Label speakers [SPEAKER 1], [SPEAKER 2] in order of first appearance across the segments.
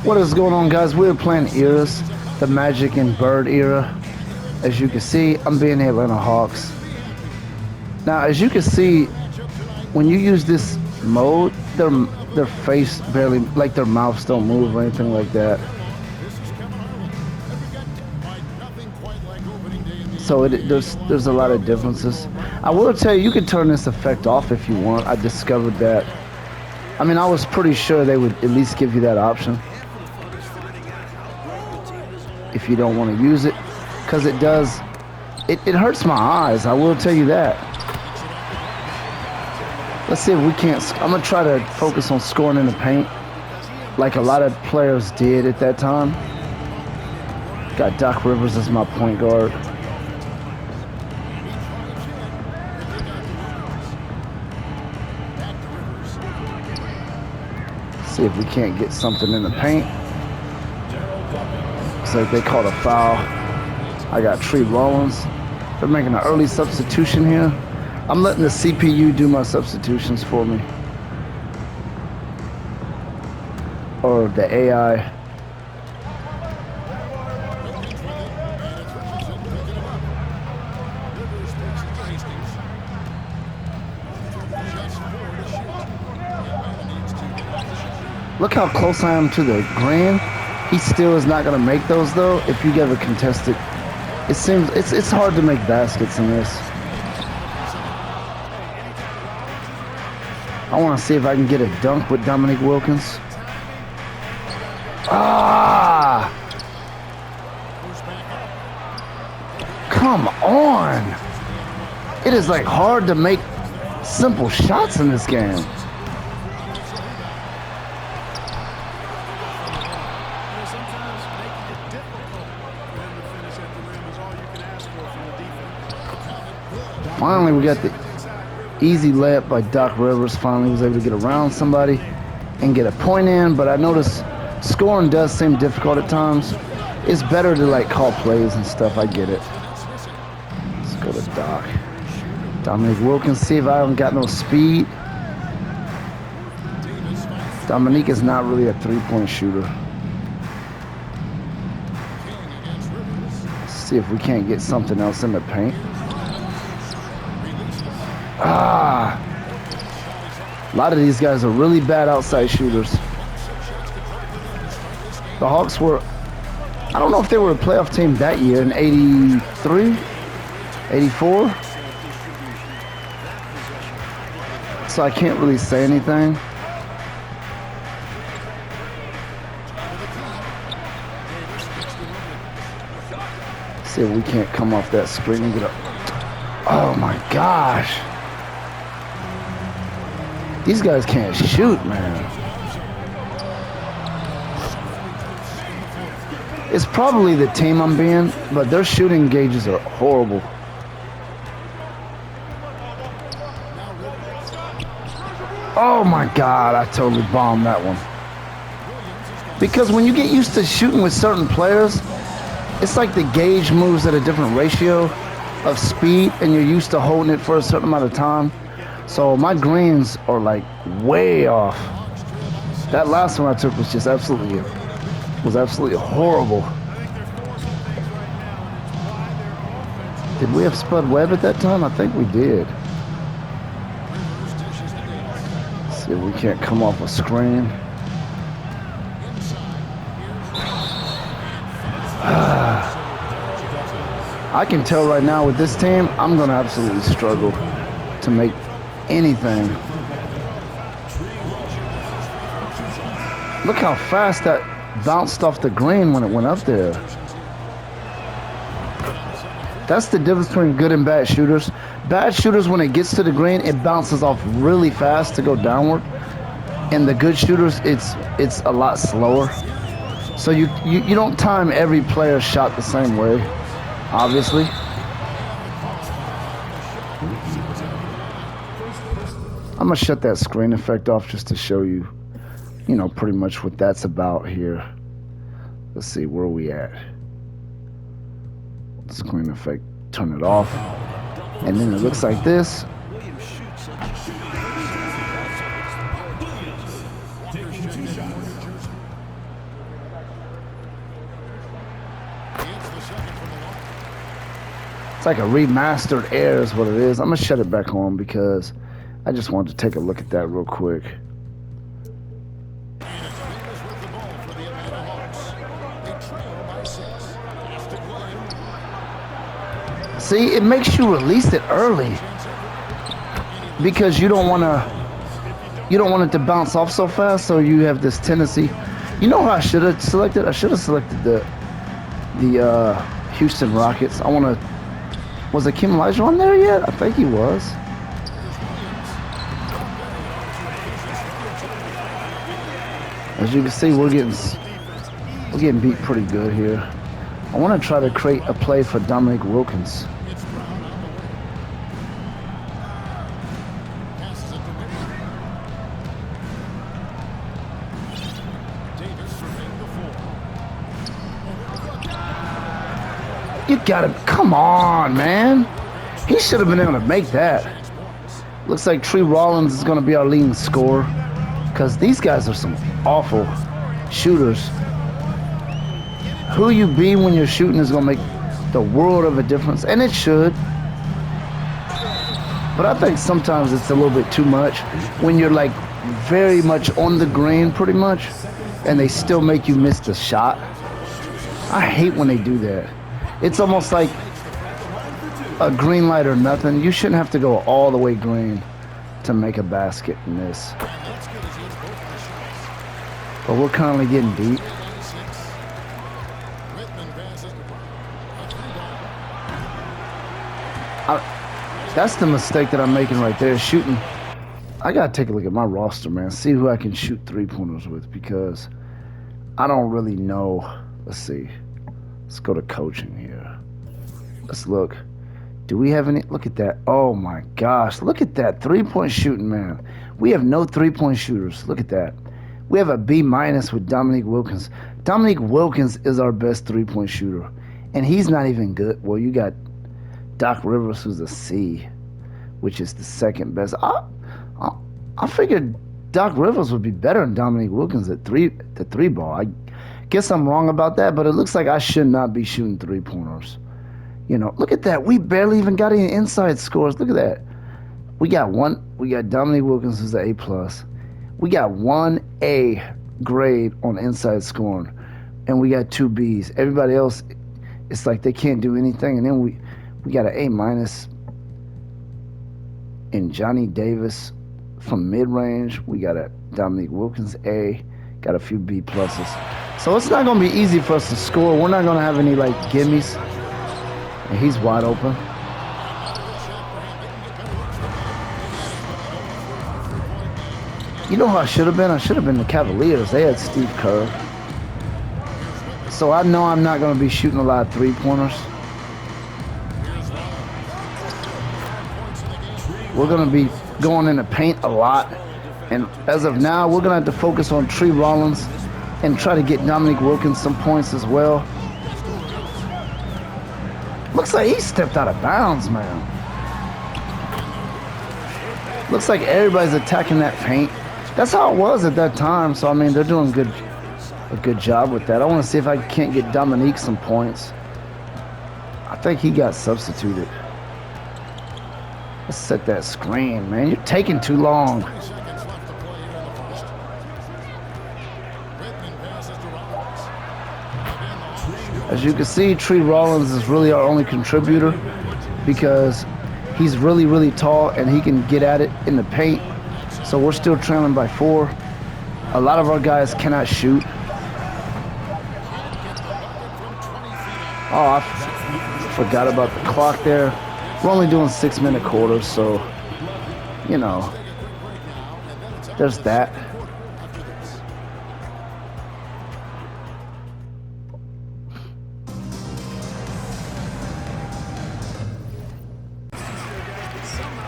[SPEAKER 1] What is going on, guys? We're playing eras, the Magic and Bird era. As you can see, I'm being the Atlanta Hawks. Now, as you can see, when you use this mode, their face barely, like their mouths don't move or anything like that. So there's a lot of differences. I will tell you, you can turn this effect off if you want. I discovered that. I mean, I was pretty sure they would at least give you that option if you don't want to use it, because it does, it hurts my eyes, I will tell you that. Let's see if we can't, I'm going to try to focus on scoring in the paint like a lot of players did at that time. Got Doc Rivers as my point guard. See if we can't get something in the paint. Looks like they called a foul. I got Tree Rollins. They're making an early substitution here. I'm letting the CPU do my substitutions for me. Or the AI. Look how close I am to the green. He still is not going to make those, though. If you get a contested, it seems it's hard to make baskets in this. I want to see if I can get a dunk with Dominique Wilkins. Ah! Come on! It is like hard to make simple shots in this game. Finally, we got the easy layup by Doc Rivers. Finally was able to get around somebody and get a point in, but I noticed scoring does seem difficult at times. It's better to like call plays and stuff. I get it. Let's go to Doc. Dominique Wilkins, see if I haven't got no speed. Dominique is not really a three-point shooter. Let's see if we can't get something else in the paint. Ah, a lot of these guys are really bad outside shooters. The Hawks were, I don't know if they were a playoff team that year in 83, 84. So I can't really say anything. See if we can't come off that screen and get up. Oh my gosh. These guys can't shoot, man. It's probably the team I'm being, but their shooting gauges are horrible. Oh my God, I totally bombed that one. Because when you get used to shooting with certain players, it's like the gauge moves at a different ratio of speed, and you're used to holding it for a certain amount of time. So my greens are like way off. That last one I took was just absolutely horrible. Did we have Spud Webb at that time? I think we did. Let's see if we can't come off a screen. I can tell right now with this team, I'm gonna absolutely struggle to make anything. Look how fast that bounced off the green when it went up there. That's the difference between good and bad shooters. Bad shooters, when it gets to the green, it bounces off really fast to go downward. And the good shooters, it's a lot slower. So you don't time every player's shot the same way, obviously. I'm gonna shut that screen effect off just to show you, pretty much what that's about here. Let's see, where are we at? Screen effect, turn it off. And then it looks like this. It's like a remastered Air is what it is. I'm going to shut it back on because I just wanted to take a look at that real quick. See, it makes you release it early because you don't want it to bounce off so fast, so you have this tendency. You know how I should have selected? I should have selected the Houston Rockets. Was Akeem Elijah on there yet? I think he was. As you can see, we're getting beat pretty good here. I want to try to create a play for Dominique Wilkins. You gotta, come on, man. He should have been able to make that. Looks like Tree Rollins is gonna be our leading scorer because these guys are some awful shooters. Who you be when you're shooting is gonna make the world of a difference, and it should. But I think sometimes it's a little bit too much when you're like very much on the green pretty much, and they still make you miss the shot. I hate when they do that. It's almost like a green light or nothing. You shouldn't have to go all the way green to make a basket in this. But we're currently getting beat. That's the mistake that I'm making right there, shooting. I gotta take a look at my roster, man. See who I can shoot three-pointers with because I don't really know. Let's see. Let's go to coaching here. Let's look. Do we have any? Look at that. Oh my gosh. Look at that three-point shooting, man. We have no three-point shooters. Look at that. We have a B- with Dominique Wilkins. Dominique Wilkins is our best three-point shooter. And he's not even good. Well, you got Doc Rivers, who's a C, which is the second best. I figured Doc Rivers would be better than Dominique Wilkins at the three ball. I guess I'm wrong about that, but it looks like I should not be shooting three-pointers. You know, look at that. We barely even got any inside scores. Look at that. We got Dominique Wilkins, who's an A+. We got 1 A grade on inside scoring, and we got 2 Bs. Everybody else, it's like they can't do anything. And then we got an A- in Johnny Davis from mid-range. We got a Dominique Wilkins A, got a few B+. So it's not going to be easy for us to score. We're not going to have any, like, gimmies. And he's wide open. You know who I should have been? I should have been the Cavaliers. They had Steve Kerr. So I know I'm not going to be shooting a lot of three-pointers. We're going to be going in the paint a lot. And as of now, we're going to have to focus on Tree Rollins and try to get Dominique Wilkins some points as well. Looks like he stepped out of bounds, man. Looks like everybody's attacking that paint. That's how it was at that time. So, I mean, they're doing a good job with that. I want to see if I can't get Dominique some points. I think he got substituted. Let's set that screen, man. You're taking too long. As you can see, Tree Rollins is really our only contributor because he's really, really tall and he can get at it in the paint. So we're still trailing by 4. A lot of our guys cannot shoot. Oh, I forgot about the clock there. We're only doing 6-minute quarters, so, you know, there's that.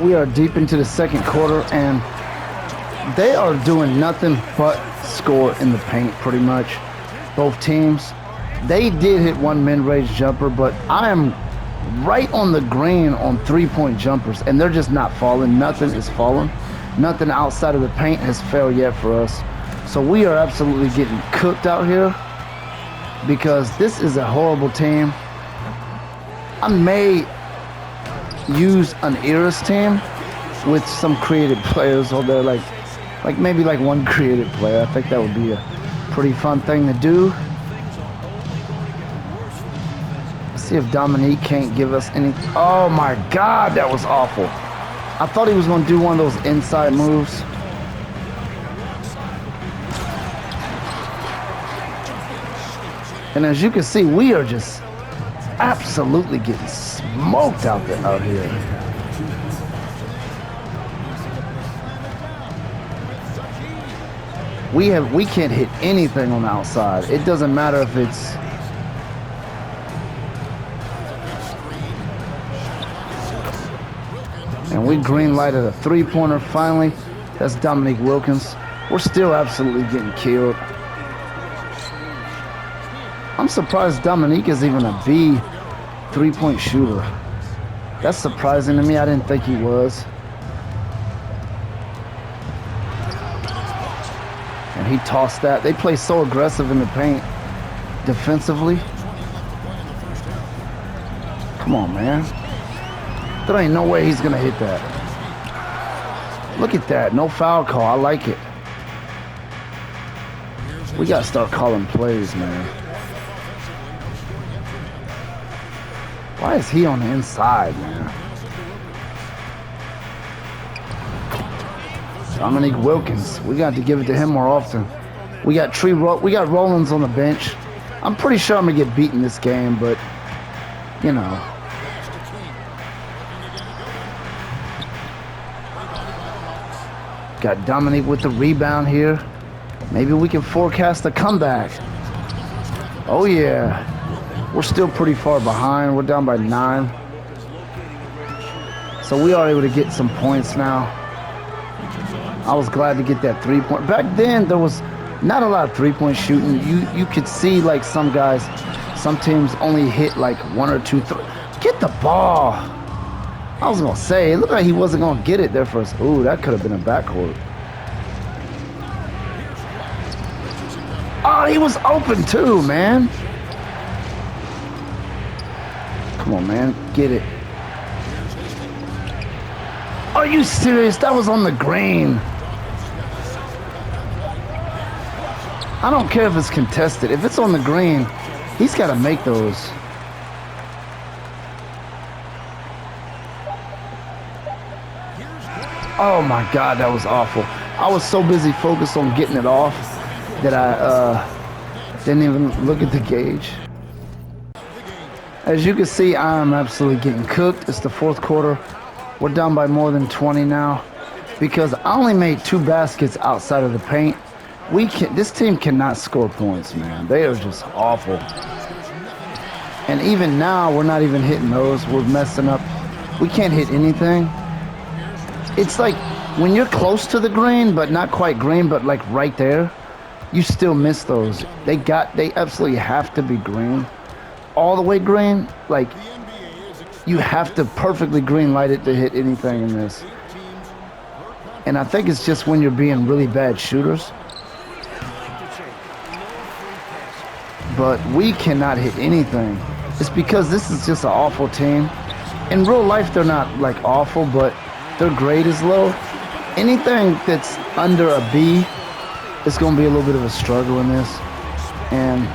[SPEAKER 1] We are deep into the second quarter, and they are doing nothing but score in the paint, pretty much. Both teams. They did hit one mid-range jumper, but I am right on the green on three-point jumpers, and they're just not falling. Nothing is falling. Nothing outside of the paint has failed yet for us. So we are absolutely getting cooked out here because this is a horrible team. I may use an Eras team with some creative players over there, like maybe like one creative player. I think that would be a pretty fun thing to do. Let's see if Dominique can't give us any. Oh my God, that was awful. I thought he was going to do one of those inside moves. And as you can see, we are just absolutely getting smoked out here. We can't hit anything on the outside. It doesn't matter if it's and we green lighted a three-pointer finally. That's Dominique Wilkins. We're still absolutely getting killed. I'm surprised Dominique is even a B three-point shooter. That's surprising to me. I didn't think he was. And he tossed that. They play so aggressive in the paint defensively. Come on, man. There ain't no way he's going to hit that. Look at that. No foul call. I like it. We got to start calling plays, man. Why is he on the inside, man? Dominique Wilkins. We got to give it to him more often. We got Rollins on the bench. I'm pretty sure I'm going to get beaten this game, but, you know. Got Dominique with the rebound here. Maybe we can forecast a comeback. Oh, yeah. We're still pretty far behind. We're down by 9. So we are able to get some points now. I was glad to get that three-point. Back then, there was not a lot of three-point shooting. You could see, like, some guys, some teams only hit, like, 1 or 2 threes. Get the ball. I was going to say, it looked like he wasn't going to get it there first. Ooh, that could have been a backcourt. Oh, he was open, too, man. Come on, man. Get it. Are you serious? That was on the green. I don't care if it's contested. If it's on the green, he's got to make those. Oh, my God. That was awful. I was so busy focused on getting it off that I didn't even look at the gauge. As you can see, I'm absolutely getting cooked. It's the fourth quarter. We're down by more than 20 now because I only made 2 baskets outside of the paint. This team cannot score points, man. They are just awful. And even now, we're not even hitting those. We're messing up. We can't hit anything. It's like when you're close to the green, but not quite green, but like right there, you still miss those. They absolutely have to be green. All the way green, like you have to perfectly green light it to hit anything in this. And I think it's just when you're being really bad shooters. But we cannot hit anything. It's because this is just an awful team. In real life, they're not like awful, but their grade is low. Anything that's under a B is going to be a little bit of a struggle in this. And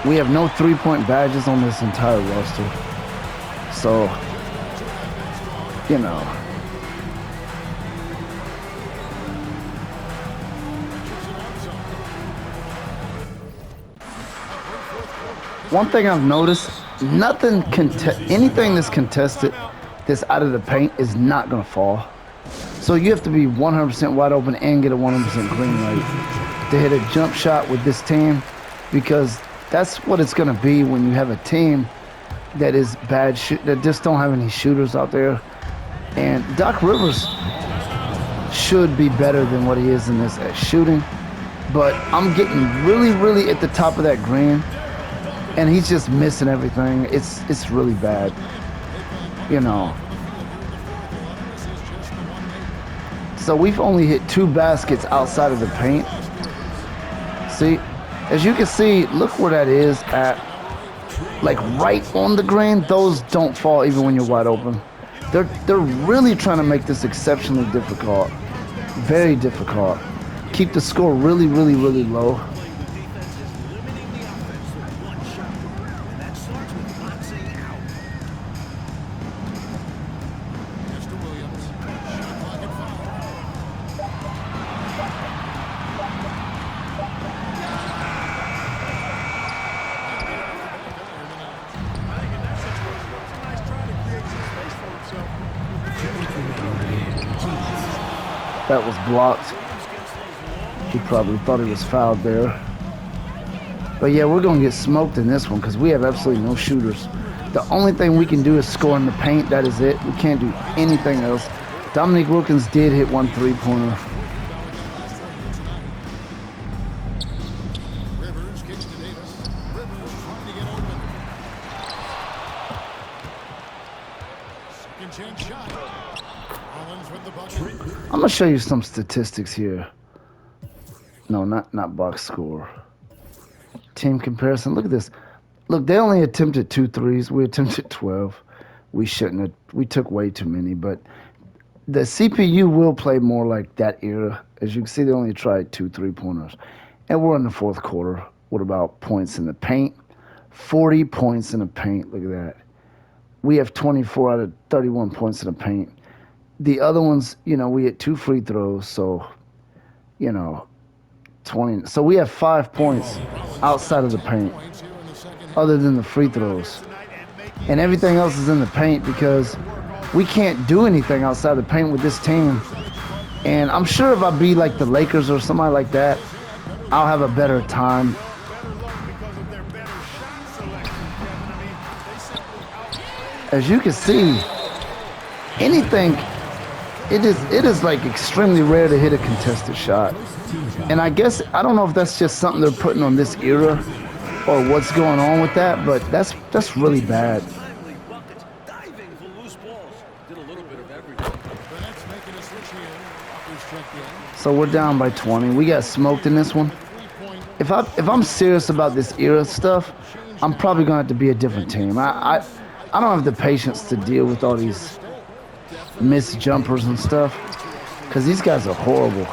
[SPEAKER 1] we have no three-point badges on this entire roster. So, you know. One thing I've noticed, anything that's contested that's out of the paint is not going to fall. So you have to be 100% wide open and get a 100% green light to hit a jump shot with this team, because that's what it's going to be when you have a team that is bad, that just don't have any shooters out there. And Doc Rivers should be better than what he is in this at shooting. But I'm getting really, really at the top of that green, and he's just missing everything. It's really bad, you know. So we've only hit 2 baskets outside of the paint. See, as you can see, look where that is at. Like right on the green, those don't fall even when you're wide open. They're really trying to make this exceptionally difficult. Very difficult. Keep the score really, really, really low. That was blocked. He probably thought he was fouled there. But yeah, we're going to get smoked in this one because we have absolutely no shooters. The only thing we can do is score in the paint. That is it. We can't do anything else. Dominique Wilkins did hit 1 3-pointer. I'm going to show you some statistics here. No, not box score. Team comparison. Look at this. Look, they only attempted 2 threes. We attempted 12. We shouldn't have. We took way too many. But the CPU will play more like that era. As you can see, they only tried 2 3-pointers. And we're in the 4th quarter. What about points in the paint? 40 points in the paint. Look at that. We have 24 out of 31 points in the paint. The other ones, you know, we had 2 free throws, so, you know, 20. So we have 5 points outside of the paint, other than the free throws. And everything else is in the paint because we can't do anything outside the paint with this team. And I'm sure if I be like the Lakers or somebody like that, I'll have a better time. As you can see, anything, it is like extremely rare to hit a contested shot. And I guess, I don't know if that's just something they're putting on this era or what's going on with that, but that's really bad. So we're down by 20. We got smoked in this one. If I'm serious about this era stuff, I'm probably gonna have to be a different team. I don't have the patience to deal with all these missed jumpers and stuff, because these guys are horrible.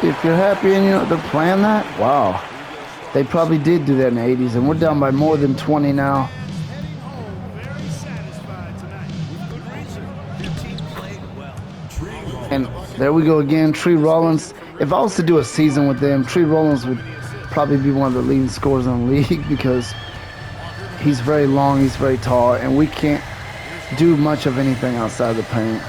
[SPEAKER 1] If you're happy and you know they're playing that, wow. They probably did do that in the 80s, and we're down by more than 20 now. And there we go again, Tree Rollins. If I was to do a season with them, Tree Rollins would probably be one of the leading scorers in the league because he's very long, he's very tall, and we can't do much of anything outside the paint.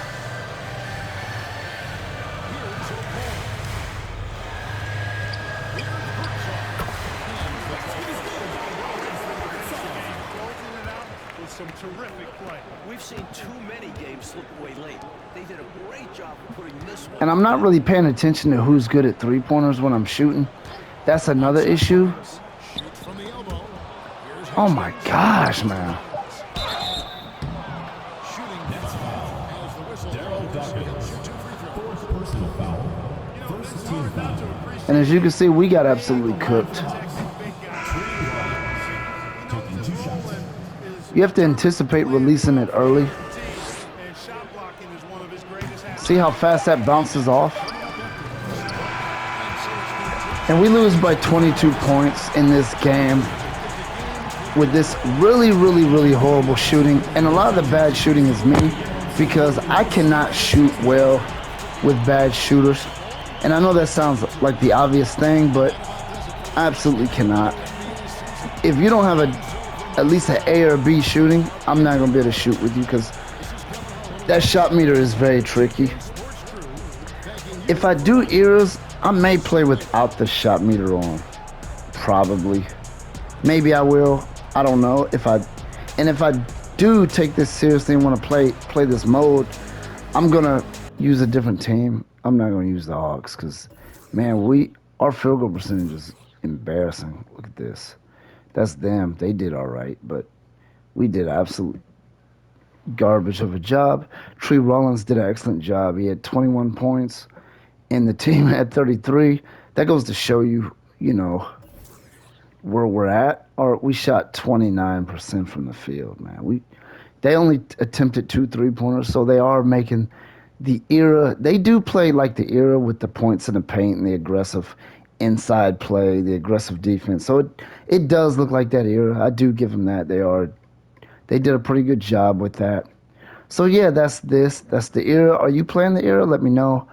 [SPEAKER 2] Some terrific play. We've seen too many games slip away late. They did a great job of putting this one.
[SPEAKER 1] And I'm not really paying attention to who's good at 3-pointers when I'm shooting. That's another issue. Oh my gosh, man. And as you can see, we got absolutely cooked. You have to anticipate releasing it early. See how fast that bounces off? And we lose by 22 points in this game with this really, really, really horrible shooting. And a lot of the bad shooting is me because I cannot shoot well with bad shooters. And I know that sounds like the obvious thing, but I absolutely cannot. If you don't have at least an A or B shooting, I'm not going to be able to shoot with you because that shot meter is very tricky. If I do eras, I may play without the shot meter on. Probably. Maybe I will. I don't know. If I do take this seriously and want to play this mode, I'm going to use a different team, I'm not going to use the Hawks because, man, our field goal percentage is embarrassing. Look at this. That's them. They did all right, but we did absolute garbage of a job. Tree Rollins did an excellent job. He had 21 points, and the team had 33. That goes to show you, where we're at. Or we shot 29% from the field, man. They only attempted 2 3-pointers, so they are making the era. They do play like the era with the points in the paint and the aggressive inside play, the aggressive defense. So it does look like that era. I do give them that. They did a pretty good job with that. So yeah, that's this. That's the era. Are you playing the era? Let me know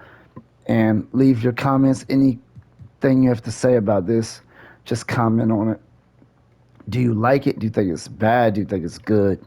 [SPEAKER 1] and leave your comments. Anything you have to say about this, just comment on it. Do you like it? Do you think it's bad? Do you think it's good?